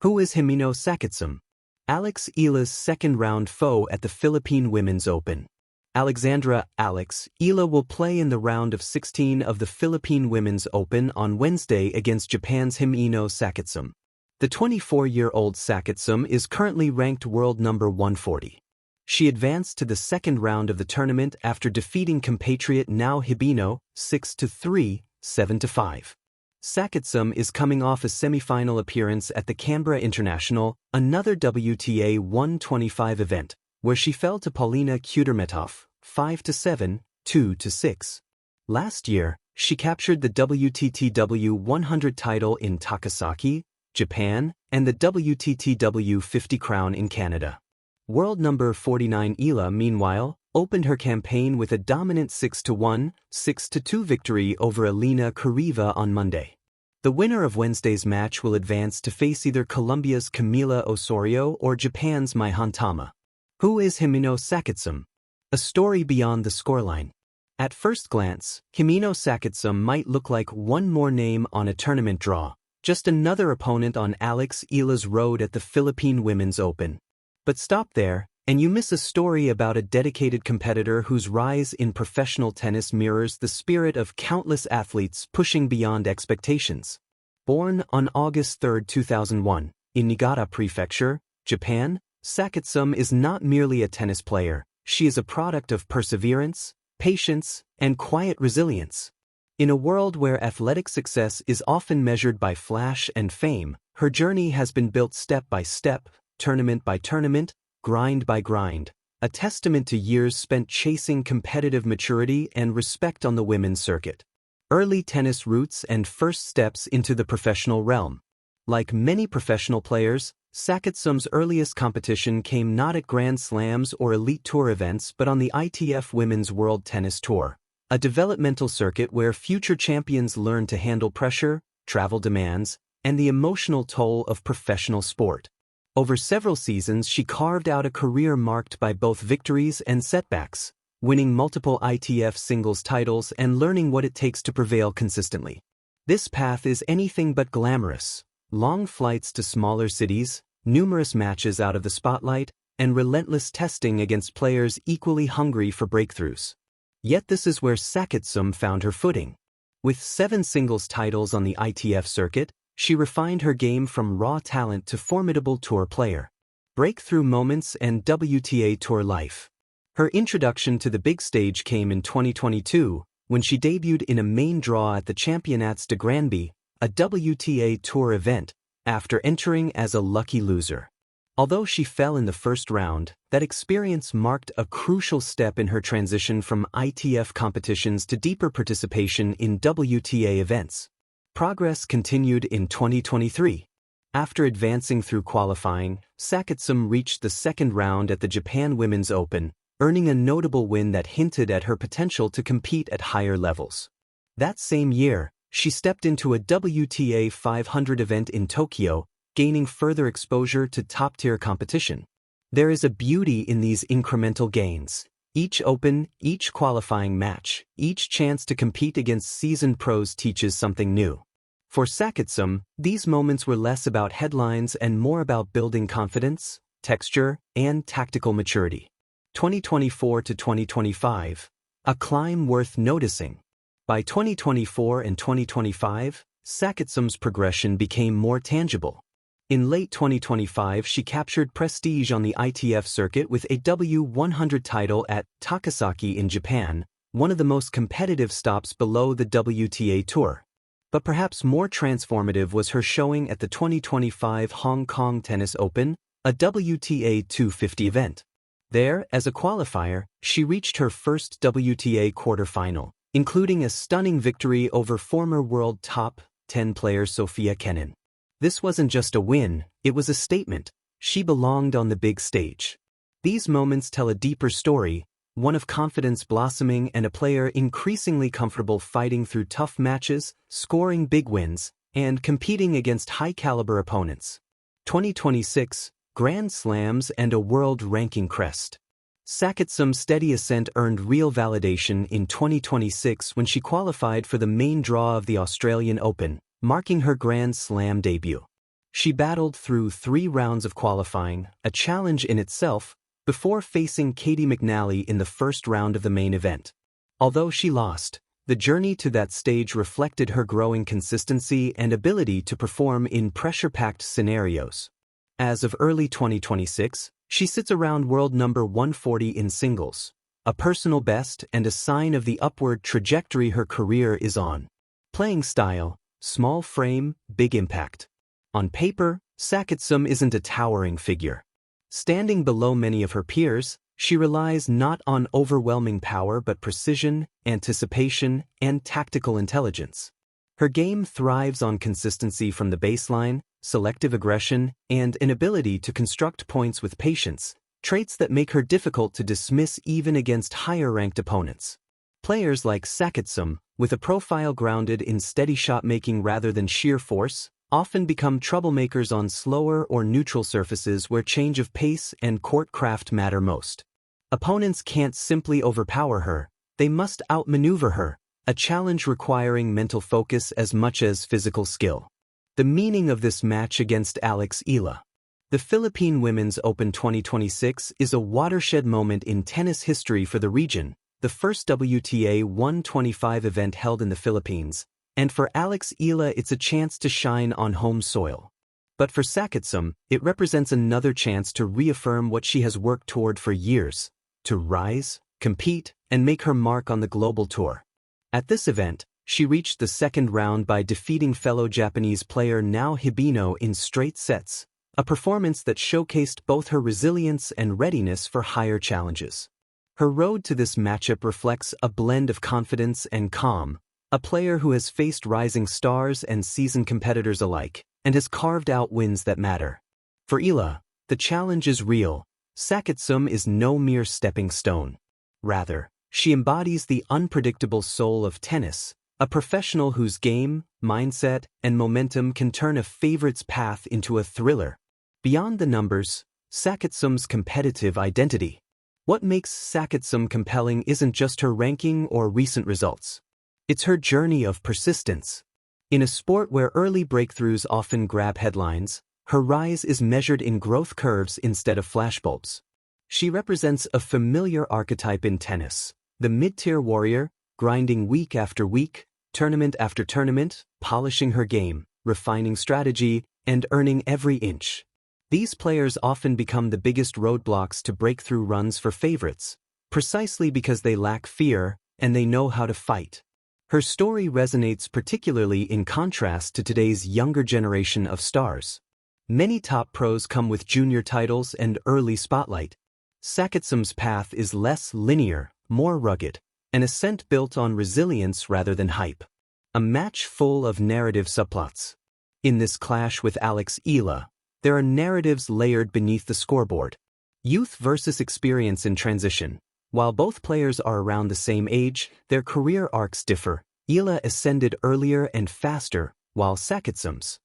Who is Himeno Sakatsume? Eala's second-round foe at the Philippine Women's Open. Alexandra Eala will play in the round of 16 of the Philippine Women's Open on Wednesday against Japan's Himeno Sakatsume. The 24-year-old Sakatsume is currently ranked world number 140. She advanced to the second round of the tournament after defeating compatriot Nao Hibino 6-3, 7-5. Sakatsume is coming off a semifinal appearance at the Canberra International, another WTA 125 event, where she fell to Paulina Kudermetov 5-7, 2-6. Last year, she captured the WTTW 100 title in Takasaki, Japan, and the WTTW 50 crown in Canada. World number 49 Eala, meanwhile, opened her campaign with a dominant 6-1, 6-2 victory over Elena Kuriva on Monday. The winner of Wednesday's match will advance to face either Colombia's Camila Osorio or Japan's Mai Hantama. Who is Himeno Sakatsume? A story beyond the scoreline. At first glance, Himeno Sakatsume might look like one more name on a tournament draw, just another opponent on Eala's road at the Philippine Women's Open. But stop there, and you miss a story about a dedicated competitor whose rise in professional tennis mirrors the spirit of countless athletes pushing beyond expectations. Born on August 3, 2001, in Niigata Prefecture, Japan, Sakatsume is not merely a tennis player, she is a product of perseverance, patience, and quiet resilience. In a world where athletic success is often measured by flash and fame, her journey has been built step by step, tournament by tournament, grind by grind, a testament to years spent chasing competitive maturity and respect on the women's circuit. Early tennis roots and first steps into the professional realm. Like many professional players, Sakatsume's earliest competition came not at Grand Slams or Elite Tour events but on the ITF Women's World Tennis Tour, a developmental circuit where future champions learn to handle pressure, travel demands, and the emotional toll of professional sport. Over several seasons, she carved out a career marked by both victories and setbacks, winning multiple ITF singles titles and learning what it takes to prevail consistently. This path is anything but glamorous. Long flights to smaller cities, numerous matches out of the spotlight, and relentless testing against players equally hungry for breakthroughs. Yet this is where Sakatsume found her footing. With 7 singles titles on the ITF circuit, she refined her game from raw talent to formidable tour player. Breakthrough moments and WTA Tour life. Her introduction to the big stage came in 2022, when she debuted in a main draw at the Championnats de Granby, a WTA Tour event, after entering as a lucky loser. Although she fell in the first round, that experience marked a crucial step in her transition from ITF competitions to deeper participation in WTA events. Progress continued in 2023. After advancing through qualifying, Sakatsume reached the second round at the Japan Women's Open, earning a notable win that hinted at her potential to compete at higher levels. That same year, she stepped into a WTA 500 event in Tokyo, gaining further exposure to top-tier competition. There is a beauty in these incremental gains. Each open, each qualifying match, each chance to compete against seasoned pros teaches something new. For Sakatsume, these moments were less about headlines and more about building confidence, texture, and tactical maturity. 2024 to 2025, a climb worth noticing. By 2024 and 2025, Sakatsume's progression became more tangible. In late 2025, she captured prestige on the ITF circuit with a W100 title at Takasaki in Japan, one of the most competitive stops below the WTA Tour. But perhaps more transformative was her showing at the 2025 Hong Kong Tennis Open, a WTA 250 event. There, as a qualifier, she reached her first WTA quarterfinal, including a stunning victory over former world top 10 player Sofia Kenin. This wasn't just a win, it was a statement. She belonged on the big stage. These moments tell a deeper story, one of confidence blossoming and a player increasingly comfortable fighting through tough matches, scoring big wins, and competing against high-caliber opponents. 2026, Grand Slams and a world ranking crest. Sakatsume's steady ascent earned real validation in 2026 when she qualified for the main draw of the Australian Open, marking her Grand Slam debut. She battled through 3 rounds of qualifying, a challenge in itself, before facing Katie McNally in the first round of the main event. Although she lost, the journey to that stage reflected her growing consistency and ability to perform in pressure-packed scenarios. As of early 2026, she sits around world number 140 in singles, a personal best and a sign of the upward trajectory her career is on. Playing style: small frame, big impact. On paper, Sakatsume isn't a towering figure. Standing below many of her peers, she relies not on overwhelming power but precision, anticipation, and tactical intelligence. Her game thrives on consistency from the baseline, selective aggression, and an ability to construct points with patience, traits that make her difficult to dismiss even against higher-ranked opponents. Players like Sakatsume, with a profile grounded in steady shot-making rather than sheer force, often become troublemakers on slower or neutral surfaces where change of pace and court craft matter most. Opponents can't simply overpower her, they must outmaneuver her, a challenge requiring mental focus as much as physical skill. The meaning of this match against Eala. The Philippine Women's Open 2026 is a watershed moment in tennis history for the region, the first WTA 125 event held in the Philippines, and for Eala it's a chance to shine on home soil. But for Sakatsume, it represents another chance to reaffirm what she has worked toward for years: to rise, compete, and make her mark on the global tour. At this event, she reached the second round by defeating fellow Japanese player Himeno in straight sets, a performance that showcased both her resilience and readiness for higher challenges. Her road to this matchup reflects a blend of confidence and calm, a player who has faced rising stars and seasoned competitors alike, and has carved out wins that matter. For Eala, the challenge is real. Sakatsume is no mere stepping stone. Rather, she embodies the unpredictable soul of tennis, a professional whose game, mindset, and momentum can turn a favorite's path into a thriller. Beyond the numbers, Sakatsume's competitive identity. What makes Sakatsume compelling isn't just her ranking or recent results. It's her journey of persistence. In a sport where early breakthroughs often grab headlines, her rise is measured in growth curves instead of flashbulbs. She represents a familiar archetype in tennis: the mid-tier warrior, grinding week after week, tournament after tournament, polishing her game, refining strategy, and earning every inch. These players often become the biggest roadblocks to breakthrough runs for favorites, precisely because they lack fear and they know how to fight. Her story resonates particularly in contrast to today's younger generation of stars. Many top pros come with junior titles and early spotlight. Sakatsume's path is less linear, more rugged, an ascent built on resilience rather than hype. A match full of narrative subplots. In this clash with Eala, there are narratives layered beneath the scoreboard. Youth versus experience in transition. While both players are around the same age, their career arcs differ. Eala ascended earlier and faster, while Sakatsume's